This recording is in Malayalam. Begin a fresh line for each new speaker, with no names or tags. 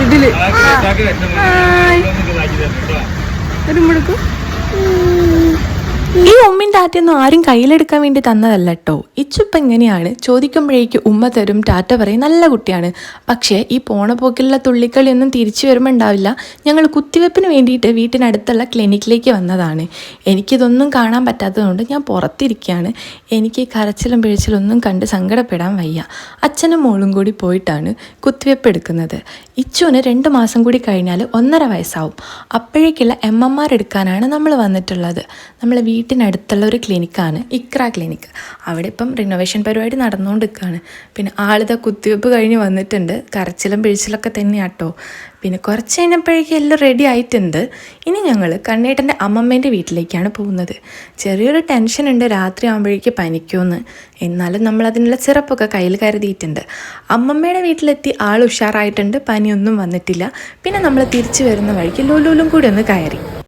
ഇതില് ഒരു മുടുക്കും.
ഈ ഉമ്മിൻ ടാറ്റയൊന്നും ആരും കയ്യിലെടുക്കാൻ വേണ്ടി തന്നതല്ല കേട്ടോ. ഇച്ചിപ്പം എങ്ങനെയാണ് ചോദിക്കുമ്പോഴേക്ക് ഉമ്മ തരും, ടാറ്റ പറയും, നല്ല കുട്ടിയാണ്. പക്ഷേ ഈ പോണ പോക്കിലുള്ള തുള്ളിക്കളിയൊന്നും തിരിച്ചു വരുമ്പോൾ ഉണ്ടാവില്ല. ഞങ്ങൾ കുത്തിവെപ്പിന് വേണ്ടിയിട്ട് വീട്ടിനടുത്തുള്ള ക്ലിനിക്കിലേക്ക് വന്നതാണ്. എനിക്കിതൊന്നും കാണാൻ പറ്റാത്തതുകൊണ്ട് ഞാൻ പുറത്തിരിക്കുകയാണ്. എനിക്ക് കരച്ചിലും പിഴച്ചിലൊന്നും കണ്ട് സങ്കടപ്പെടാൻ വയ്യ. അച്ഛനും മോളും കൂടി പോയിട്ടാണ് കുത്തിവെപ്പ് എടുക്കുന്നത്. ഇച്ചുവിന് 2 മാസം കൂടി കഴിഞ്ഞാൽ 1.5 വയസ്സാവും. അപ്പോഴേക്കുള്ള MMR എടുക്കാനാണ് നമ്മൾ വന്നിട്ടുള്ളത്. നമ്മൾ വീട്ടിനടുത്തുള്ള ഒരു ക്ലിനിക്കാണ് ഇക്ര ക്ലിനിക്ക്. അവിടെ ഇപ്പം റിനോവേഷൻ പരിപാടി നടന്നുകൊണ്ടിരിക്കുകയാണ്. പിന്നെ ആളിത കുത്തിവെപ്പ് കഴിഞ്ഞ് വന്നിട്ടുണ്ട്. കരച്ചിലും പിഴിച്ചിലൊക്കെ തന്നെയാട്ടോ. പിന്നെ കുറച്ച് കഴിഞ്ഞപ്പോഴേക്കും എല്ലാം റെഡി ആയിട്ടുണ്ട്. ഇനി ഞങ്ങൾ കണ്ണേട്ടൻ്റെ അമ്മമ്മേൻ്റെ വീട്ടിലേക്കാണ് പോകുന്നത്. ചെറിയൊരു ടെൻഷൻ ഉണ്ട് രാത്രി ആകുമ്പോഴേക്ക് പനിക്കുമെന്ന്. എന്നാലും നമ്മളതിനുള്ള സിറപ്പൊക്കെ കയ്യിൽ കരുതിയിട്ടുണ്ട്. അമ്മമ്മയുടെ വീട്ടിലെത്തി ആൾ ഉഷാറായിട്ടുണ്ട്, പനിയൊന്നും വന്നിട്ടില്ല. പിന്നെ നമ്മൾ തിരിച്ചു വരുന്ന വഴിക്ക് ലൂലൂലും കൂടി ഒന്ന് കയറി.